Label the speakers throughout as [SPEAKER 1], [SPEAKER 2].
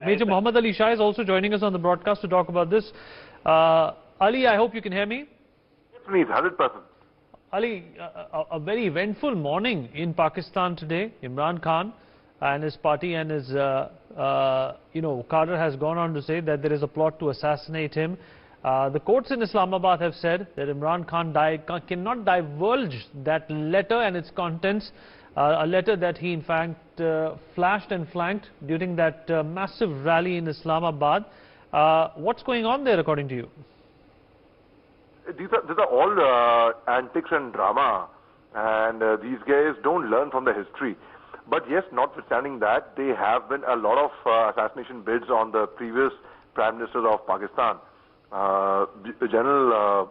[SPEAKER 1] Major Mohammed Ali Shah is also joining us on the broadcast to talk about this. Ali, I hope you can hear me.
[SPEAKER 2] Yes, please, 100%.
[SPEAKER 1] Ali, a very eventful morning in Pakistan today. Imran Khan and his party and his, cadre has gone on to say that there is a plot to assassinate him. The courts in Islamabad have said that Imran Khan cannot divulge that letter and its contents. A letter that he in fact flashed and flanked during that massive rally in Islamabad. What's going on there according to you?
[SPEAKER 2] These are all antics and drama, and these guys don't learn from the history. But yes, notwithstanding that, there have been a lot of assassination bids on the previous Prime Minister of Pakistan. General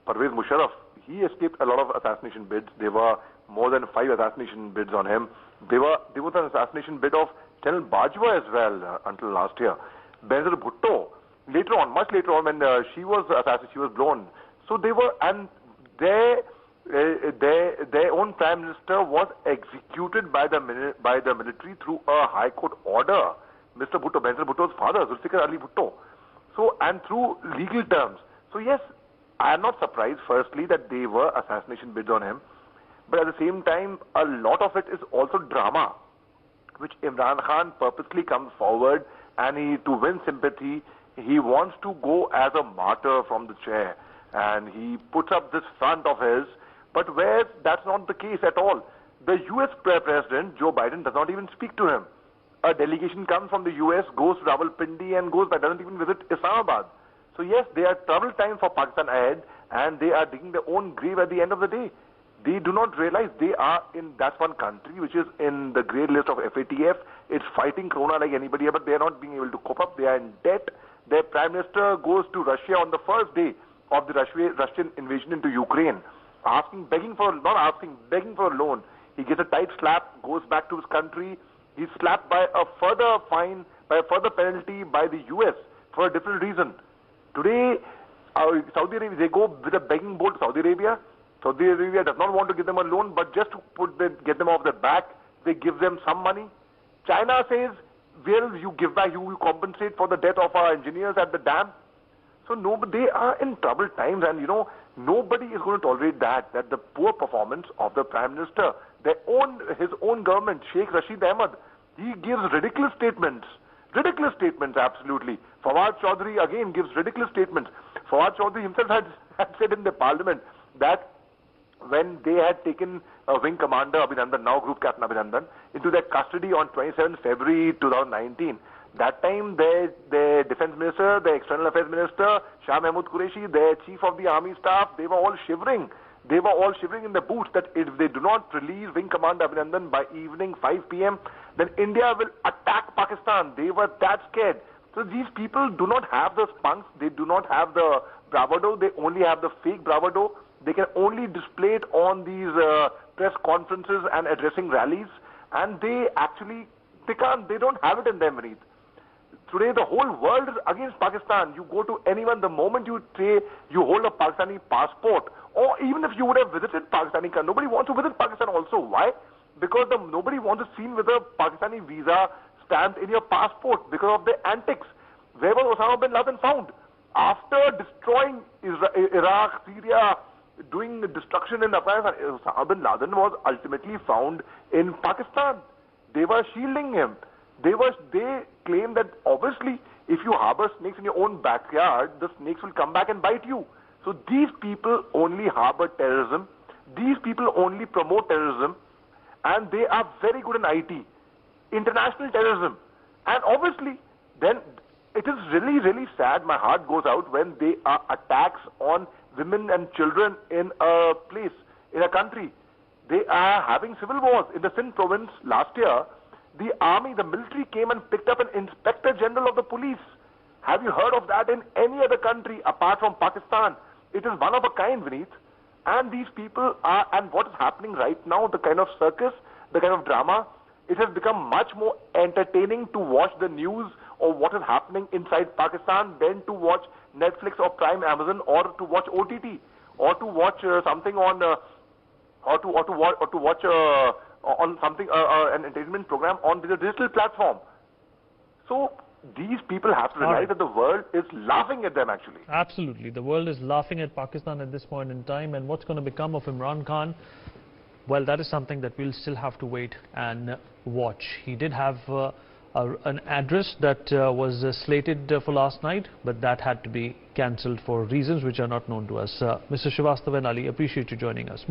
[SPEAKER 2] Pervez Musharraf, he escaped a lot of assassination bids. There were more than 5 assassination bids on him. There was an assassination bid of General Bajwa as well until last year. Benazir Bhutto, later on, much later on, when she was assassinated, she was blown. So they were, and their own Prime Minister was executed by the military through a High Court order. Mr. Bhutto, Benazir Bhutto's father, Zulfikar Ali Bhutto. So, and through legal terms. So yes, I am not surprised, firstly, that they were assassination bids on him. But at the same time, a lot of it is also drama, which Imran Khan purposely comes forward, and to win sympathy, he wants to go as a martyr from the chair. And he puts up this front of his, but where that's not the case at all. The US President, Joe Biden, does not even speak to him. A delegation comes from the US, goes to Rawalpindi and goes, but doesn't even visit Islamabad. So yes, they are troubled times for Pakistan ahead, and they are digging their own grave at the end of the day. They do not realize they are in, that's one country which is in the grey list of FATF. It's fighting Corona like anybody, but they are not being able to cope up. They are in debt. Their Prime Minister goes to Russia on the first day of the Russian invasion into Ukraine, begging for a loan. He gets a tight slap, goes back to his country. He's slapped by a further fine, by a further penalty by the US for a different reason. Today, Saudi Arabia, they go with a begging bowl to Saudi Arabia. Saudi Arabia does not want to give them a loan, but just to get them off their back, they give them some money. China says, well, you give back, you compensate for the death of our engineers at the dam. So they are in troubled times, and nobody is going to tolerate that the poor performance of the Prime Minister, his own government, Sheikh Rashid Ahmad, he gives ridiculous statements, absolutely. Fawad Chaudhry again gives ridiculous statements. Fawad Chaudhry himself had said in the parliament that when they had taken Wing Commander Abhinandan, now Group Captain Abhinandan, into their custody on 27 February 2019, that time their Defense Minister, their External Affairs Minister, Shah Mahmood Qureshi, their Chief of the Army Staff, they were all shivering. They were all shivering in their boots that if they do not release Wing Commander Abhinandan by evening 5 p.m., then India will attack Pakistan. They were that scared. So these people do not have the spunks, they do not have the bravado, they only have the fake bravado. They can only display it on these press conferences and addressing rallies, and they don't have it in them, Vineet. Today the whole world is against Pakistan. You go to anyone, the moment you say you hold a Pakistani passport, or even if you would have visited Pakistani country, nobody wants to visit Pakistan also. Why? Because nobody wants to see with a Pakistani visa stamped in your passport because of their antics. Where was Osama bin Laden found? After destroying Iraq, Syria, doing destruction in Afghanistan, Osama bin Laden was ultimately found in Pakistan. They were shielding him. They claim that obviously if you harbor snakes in your own backyard, the snakes will come back and bite you. So these people only harbor terrorism. These people only promote terrorism, and they are very good in IT, international terrorism. And obviously, then it is really, really sad. My heart goes out when there are attacks on women and children in a place, in a country. They are having civil wars. In the Sindh province last year, the army, the military came and picked up an Inspector General of the police. Have you heard of that in any other country apart from Pakistan? It is one of a kind, Vineet. And these people are, and what is happening right now, the kind of circus, the kind of drama, it has become much more entertaining to watch the news or what is happening inside Pakistan than to watch Netflix or Prime Amazon, or to watch OTT, or to watch something on, or to watch on something, an entertainment program on the digital platform. So these people have to realize that the world is laughing at them actually.
[SPEAKER 1] Absolutely. The world is laughing at Pakistan at this point in time, and what's going to become of Imran Khan? Well, that is something that we'll still have to wait and watch. He did have an address that was slated for last night, but that had to be cancelled for reasons which are not known to us. Mr. Srivastava and Ali, appreciate you joining us.